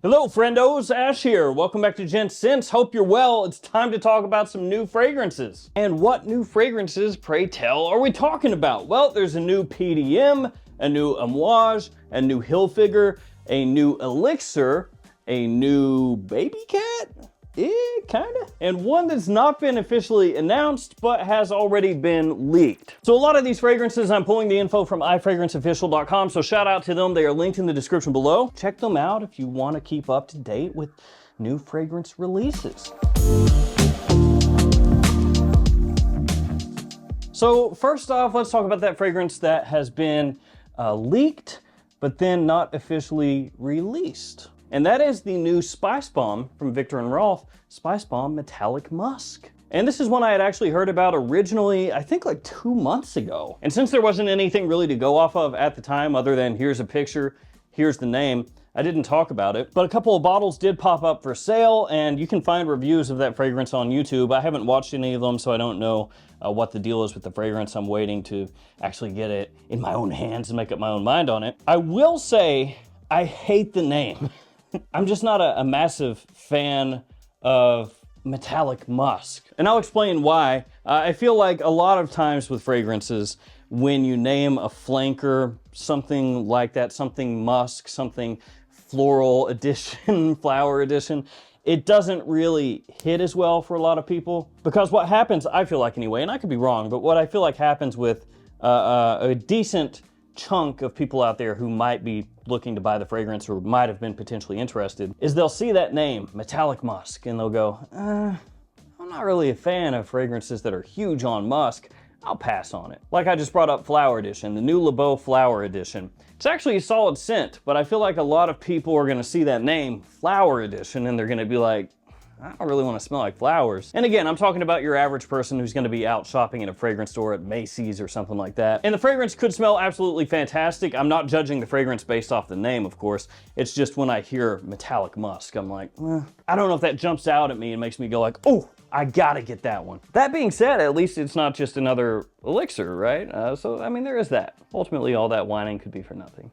Hello friendos, Ash here. Welcome back to Gents. Hope you're well. It's time to talk about some new fragrances. And what new fragrances, pray tell, are we talking about? Well, there's a new PDM, a new Amouage, a new Hilfiger, a new Elixir, a new Baby Cat? Kinda. And one that's not been officially announced, but has already been leaked. So a lot of these fragrances, I'm pulling the info from ifragranceofficial.com, so shout out to them. They are linked in the description below. Check them out if you want to keep up to date with new fragrance releases. So first off, let's talk about that fragrance that has been leaked, but then not officially released. And that is the new Spicebomb from Viktor & Rolf, Spicebomb Metallic Musk. And this is one I had actually heard about originally, I think like 2 months ago. And since there wasn't anything really to go off of at the time other than here's a picture, here's the name, I didn't talk about it. But a couple of bottles did pop up for sale, and you can find reviews of that fragrance on YouTube. I haven't watched any of them, so I don't know what the deal is with the fragrance. I'm waiting to actually get it in my own hands and make up my own mind on it. I will say, I hate the name. I'm just not a massive fan of metallic musk. And I'll explain why. I feel like a lot of times with fragrances, when you name a flanker, something like that, something musk, something floral edition, flower edition, it doesn't really hit as well for a lot of people. Because what happens, I feel like anyway, and I could be wrong, but what I feel like happens with a decent chunk of people out there who might be looking to buy the fragrance or might have been potentially interested is they'll see that name, Metallic Musk, and they'll go, I'm not really a fan of fragrances that are huge on musk. I'll pass on it. Like I just brought up Flower Edition, the new Le Beau Flower Edition. It's actually a solid scent, but I feel like a lot of people are gonna see that name, Flower Edition, and they're gonna be like, I don't really want to smell like flowers. And again, I'm talking about your average person who's going to be out shopping in a fragrance store at Macy's or something like that. And the fragrance could smell absolutely fantastic. I'm not judging the fragrance based off the name, of course. It's just when I hear metallic musk, I'm like, I don't know if that jumps out at me and makes me go like, oh, I gotta get that one. That being said, at least it's not just another elixir, right? So, I mean, there is that. Ultimately, all that whining could be for nothing.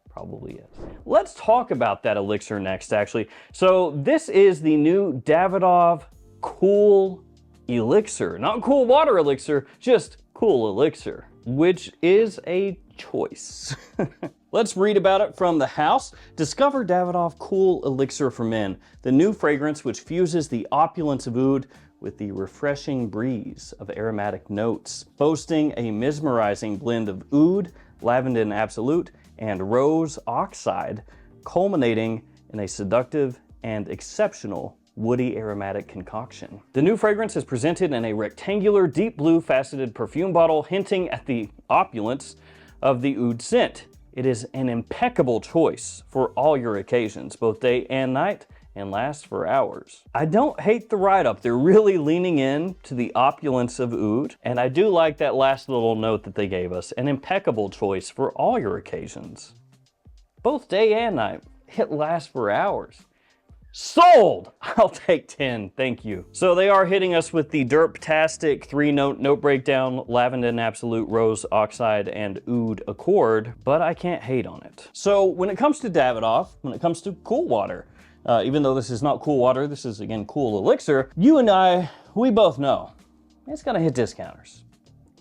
Probably is. Let's talk about that elixir next, actually. So this is the new Davidoff Cool Elixir. Not cool water elixir, just cool elixir, which is a choice. Let's read about it from the house. Discover Davidoff Cool Elixir for Men, the new fragrance which fuses the opulence of oud with the refreshing breeze of aromatic notes, boasting a mesmerizing blend of oud, lavender and absolute, and rose oxide, culminating in a seductive and exceptional woody aromatic concoction. The new fragrance is presented in a rectangular deep blue faceted perfume bottle, hinting at the opulence of the oud scent. It is an impeccable choice for all your occasions, both day and night, and lasts for hours. I don't hate the write-up. They're really leaning in to the opulence of oud, and I do like that last little note that they gave us. An impeccable choice for all your occasions, both day and night. It lasts for hours. Sold! I'll take 10, thank you. So they are hitting us with the Derptastic 3-note note breakdown, lavender and absolute, rose oxide, and oud accord, but I can't hate on it. So when it comes to Davidoff, when it comes to cool water, even though this is not cool water, this is again cool elixir, you and I, we both know it's gonna hit discounters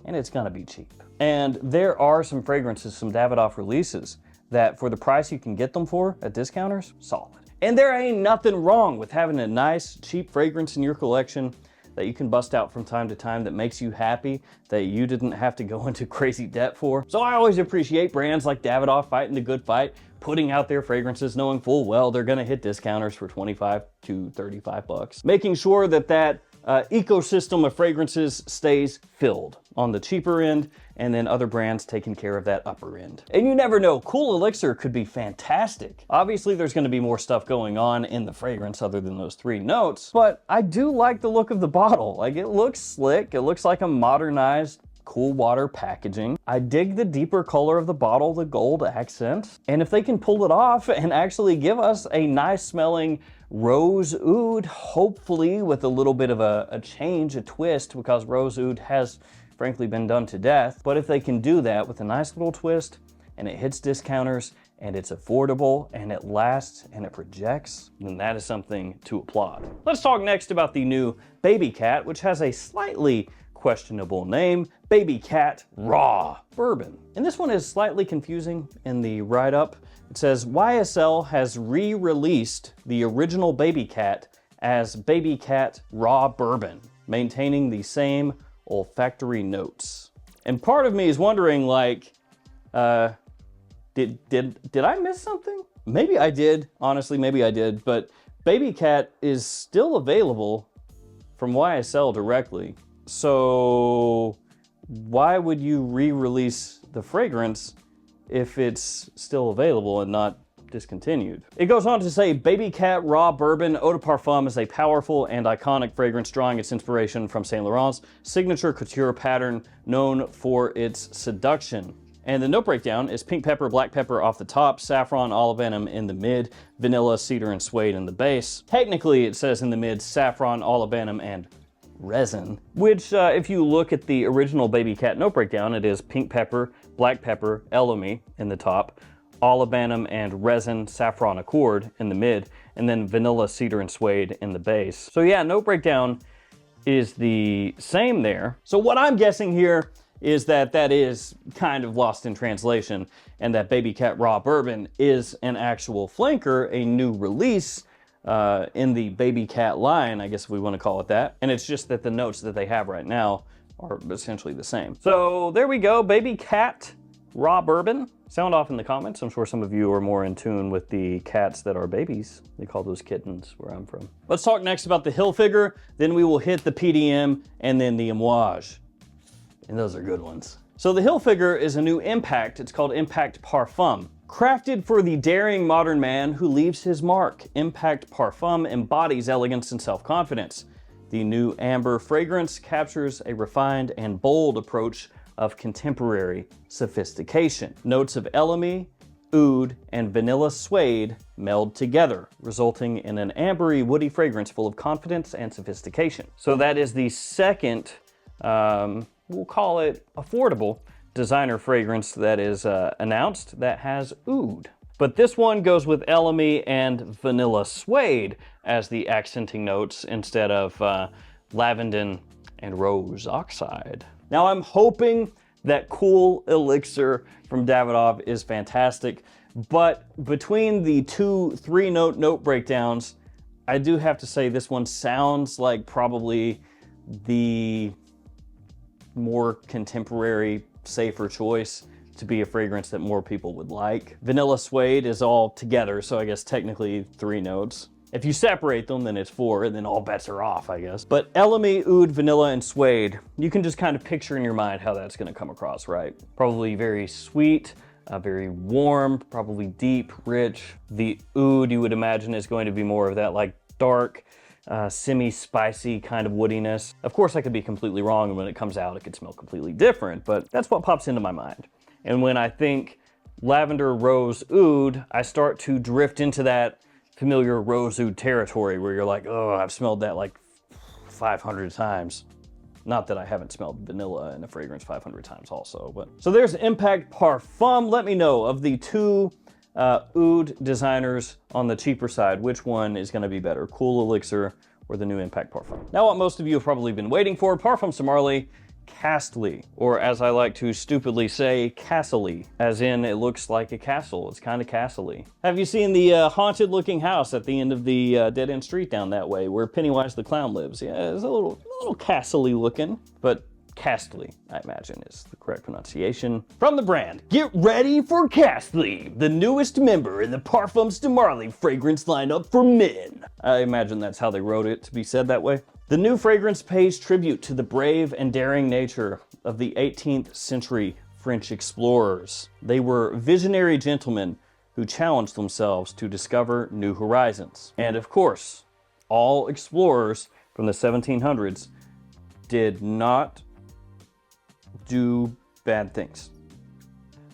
and it's gonna be cheap. And there are some fragrances, some Davidoff releases that for the price you can get them for at discounters, solid. And there ain't nothing wrong with having a nice cheap fragrance in your collection that you can bust out from time to time that makes you happy, that you didn't have to go into crazy debt for. So I always appreciate brands like Davidoff fighting the good fight, putting out their fragrances knowing full well they're gonna hit discounters for 25 to 35 bucks. Making sure that that ecosystem of fragrances stays filled on the cheaper end, and then other brands taking care of that upper end. And you never know, cool elixir could be fantastic. Obviously there's gonna be more stuff going on in the fragrance other than those 3 notes, but I do like the look of the bottle. Like, it looks slick, it looks like a modernized cool water packaging. I dig the deeper color of the bottle, the gold accent. And if they can pull it off and actually give us a nice smelling rose oud, hopefully with a little bit of a change, a twist, because rose oud has frankly been done to death. But if they can do that with a nice little twist and it hits discounters and it's affordable, and it lasts, and it projects, then that is something to applaud. Let's talk next about the new Baby Cat, which has a slightly questionable name, Baby Cat Raw Bourbon. And this one is slightly confusing in the write-up. It says, YSL has re-released the original Baby Cat as Baby Cat Raw Bourbon, maintaining the same olfactory notes. And part of me is wondering, like, did I miss something? Maybe I did, honestly, maybe I did, but Baby Cat is still available from YSL directly. So why would you re-release the fragrance if it's still available and not discontinued? It goes on to say, Baby Cat Raw Bourbon Eau de Parfum is a powerful and iconic fragrance drawing its inspiration from Saint Laurent's signature couture pattern known for its seduction. And the note breakdown is pink pepper, black pepper off the top, saffron, olive venom in the mid, vanilla, cedar, and suede in the base. Technically, it says in the mid, saffron, olive venom, and resin, which if you look at the original Baby Cat note breakdown, it is pink pepper, black pepper, elemi in the top, olive venom and resin, saffron accord in the mid, and then vanilla, cedar, and suede in the base. So yeah, note breakdown is the same there. So what I'm guessing here is that that is kind of lost in translation, and that Baby Cat Raw Bourbon is an actual flanker, a new release in the Baby Cat line, I guess if we want to call it that. And it's just that the notes that they have right now are essentially the same. So there we go, Baby Cat Raw Bourbon. Sound off in the comments. I'm sure some of you are more in tune with the cats that are babies. They call those kittens where I'm from. Let's talk next about the Hilfiger, then we will hit the PDM, and then the Amouage. And those are good ones. So the Hilfiger is a new impact. It's called Impact Parfum. Crafted for the daring modern man who leaves his mark, Impact Parfum embodies elegance and self-confidence. The new amber fragrance captures a refined and bold approach of contemporary sophistication. Notes of elemi, oud, and vanilla suede meld together, resulting in an ambery, woody fragrance full of confidence and sophistication. So that is the second, we'll call it affordable designer fragrance that is announced that has oud. But this one goes with elemi and vanilla suede as the accenting notes instead of lavender and rose oxide. Now I'm hoping that cool Elixir from Davidoff is fantastic, but between the 2-3 note breakdowns, I do have to say this one sounds like probably the more contemporary, safer choice to be a fragrance that more people would like. Vanilla suede is all together, so I guess technically 3 notes. If you separate them, then it's 4, and then all bets are off, I guess. But elemi, oud, vanilla, and suede, you can just kind of picture in your mind how that's gonna come across, right? Probably very sweet, very warm, probably deep, rich. The oud, you would imagine, is going to be more of that like dark, semi-spicy kind of woodiness. Of course, I could be completely wrong, and when it comes out, it could smell completely different, but that's what pops into my mind. And when I think lavender, rose, oud, I start to drift into that familiar rose oud territory where you're like, oh, I've smelled that like 500 times. Not that I haven't smelled vanilla in a fragrance 500 times also, but. So there's Impact Parfum. Let me know, of the 2 oud designers on the cheaper side, which one is gonna be better, Cool Elixir or the new Impact Parfum? Now what most of you have probably been waiting for, Parfums de Marly, Castley, or as I like to stupidly say, Castley, as in it looks like a castle. It's kind of castle-y. Have you seen the haunted looking house at the end of the dead-end street down that way where Pennywise the Clown lives? Yeah, it's a little castle-y looking, but Castley, I imagine, is the correct pronunciation. From the brand, get ready for Castley, the newest member in the Parfums de Marly fragrance lineup for men. I imagine that's how they wrote it to be said that way. The new fragrance pays tribute to the brave and daring nature of the 18th century French explorers. They were visionary gentlemen who challenged themselves to discover new horizons. And of course, all explorers from the 1700s did not do bad things.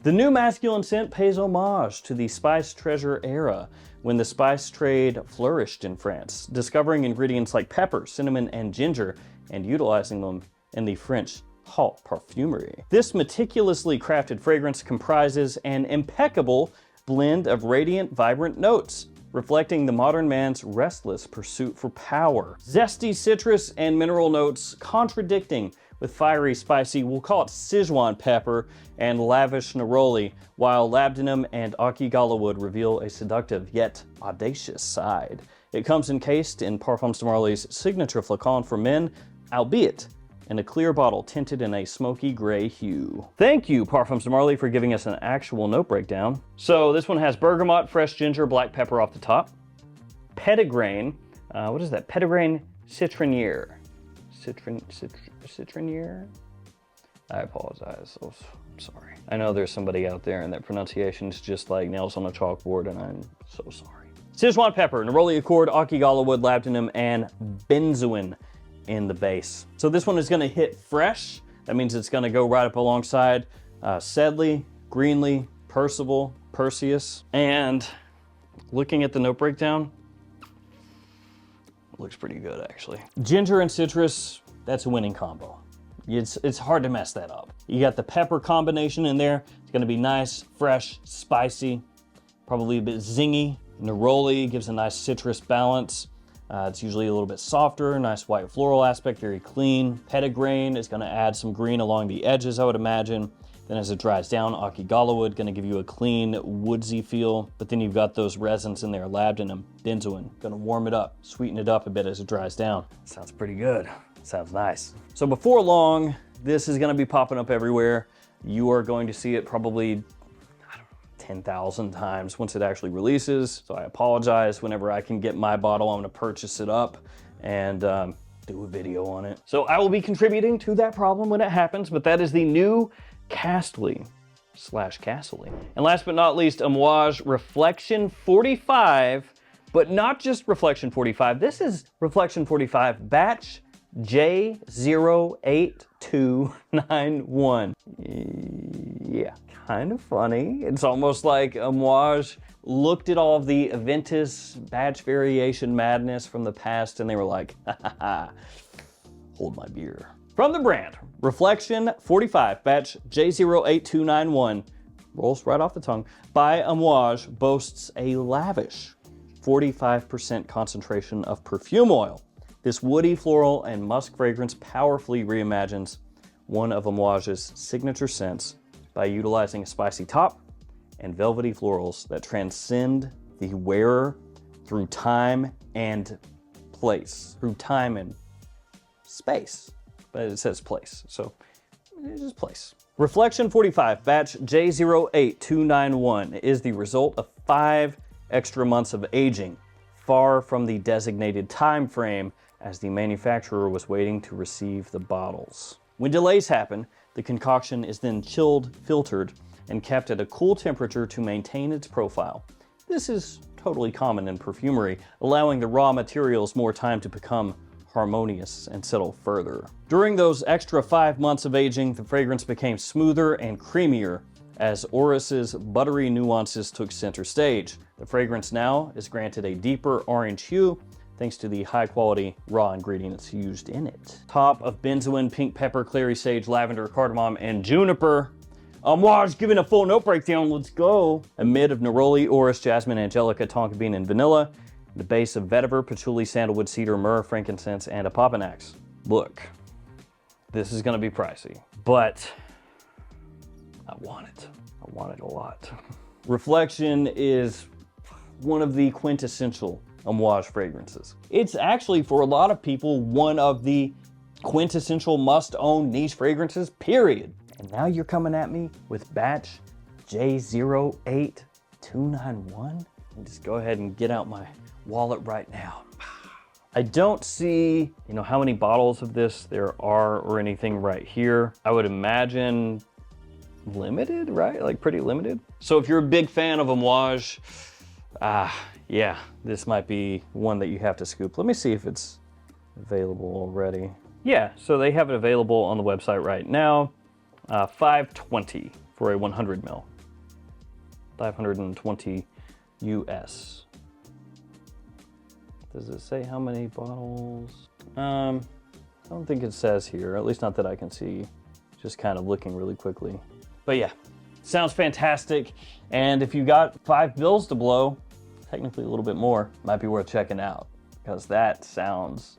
The new masculine scent pays homage to the spice treasure era, when the spice trade flourished in France, discovering ingredients like pepper, cinnamon, and ginger, and utilizing them in the French haute parfumerie. This meticulously crafted fragrance comprises an impeccable blend of radiant, vibrant notes, reflecting the modern man's restless pursuit for power. Zesty citrus and mineral notes contradicting with fiery, spicy, we'll call it Sichuan pepper, and lavish neroli, while labdanum and akigala wood reveal a seductive yet audacious side. It comes encased in Parfums de Marly's signature flacon for men, albeit in a clear bottle tinted in a smoky gray hue. Thank you, Parfums de Marly, for giving us an actual note breakdown. So this one has bergamot, fresh ginger, black pepper off the top. Petitgrain, what is that? Petitgrain citronnier. Citronnier? I apologize, I'm sorry. I know there's somebody out there and that pronunciation is just like nails on a chalkboard, and I'm so sorry. Sichuan pepper, neroli accord, akigala wood, labdanum, and benzoin in the base. So this one is gonna hit fresh. That means it's gonna go right up alongside Sedley, Greenlee, Percival, Perseus. And looking at the note breakdown, looks pretty good actually. Ginger and citrus, that's a winning combo. It's hard to mess that up. You got the pepper combination in there. It's gonna be nice, fresh, spicy, probably a bit zingy. Neroli gives a nice citrus balance. It's usually a little bit softer, nice white floral aspect, very clean. Petitgrain is gonna add some green along the edges, I would imagine. Then as it dries down, akigala wood gonna give you a clean, woodsy feel. But then you've got those resins in there, labdanum, benzoin, gonna warm it up, sweeten it up a bit as it dries down. Sounds pretty good. Sounds nice. So before long, this is gonna be popping up everywhere. You are going to see it probably 10,000 times once it actually releases. So I apologize. Whenever I can get my bottle, I'm gonna purchase it up and do a video on it. So I will be contributing to that problem when it happens, but that is the new Castley / Castley. And last but not least, Amouage Reflection 45, but not just Reflection 45. This is Reflection 45 batch J08291. Yeah, kind of funny. It's almost like Amouage looked at all of the Aventus batch variation madness from the past and they were like, ha ha ha, hold my beer. From the brand, Reflection 45 batch J08291, rolls right off the tongue, by Amouage boasts a lavish 45% concentration of perfume oil. This woody, floral, and musk fragrance powerfully reimagines one of Amouage's signature scents by utilizing a spicy top and velvety florals that transcend the wearer through time and place. Through time and space, but it says place, so it's just place. Reflection 45 batch J08291 is the result of 5 extra months of aging, far from the designated time frame as the manufacturer was waiting to receive the bottles. When delays happen, the concoction is then chilled, filtered, and kept at a cool temperature to maintain its profile. This is totally common in perfumery, allowing the raw materials more time to become harmonious and settle further. During those extra 5 months of aging, the fragrance became smoother and creamier as Oris's buttery nuances took center stage. The fragrance now is granted a deeper orange hue thanks to the high-quality raw ingredients used in it. Top of benzoin, pink pepper, clary sage, lavender, cardamom, and juniper. Amouage giving a full note breakdown, let's go. A mid of neroli, orris, jasmine, angelica, tonka bean, and vanilla. The base of vetiver, patchouli, sandalwood, cedar, myrrh, frankincense, and opopanax. Look, this is gonna be pricey, but I want it. I want it a lot. Reflection is one of the quintessential Amouage fragrances. It's actually, for a lot of people, one of the quintessential must-own niche fragrances, period. And now you're coming at me with batch J08291? Just go ahead and get out my wallet right now. I don't see, how many bottles of this there are or anything right here. I would imagine limited, right? Like pretty limited. So if you're a big fan of Amouage, yeah, this might be one that you have to scoop. Let me see if it's available already. Yeah, so they have it available on the website right now. $520 for a 100 ml. 520 US. Does it say how many bottles? I don't think it says here, at least not that I can see. Just kind of looking really quickly. But yeah, Sounds fantastic. And if you got 5 bills to blow, technically a little bit more, might be worth checking out, because that sounds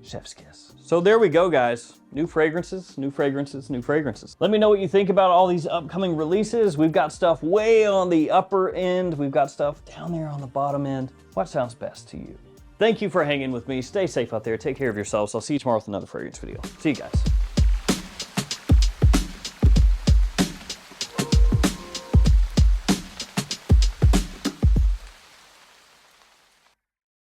chef's kiss. So there we go, guys. New fragrances, new fragrances, new fragrances. Let me know what you think about all these upcoming releases. We've got stuff way on the upper end. We've got stuff down there on the bottom end. What sounds best to you? Thank you for hanging with me. Stay safe out there. Take care of yourselves. I'll see you tomorrow with another fragrance video. See you guys.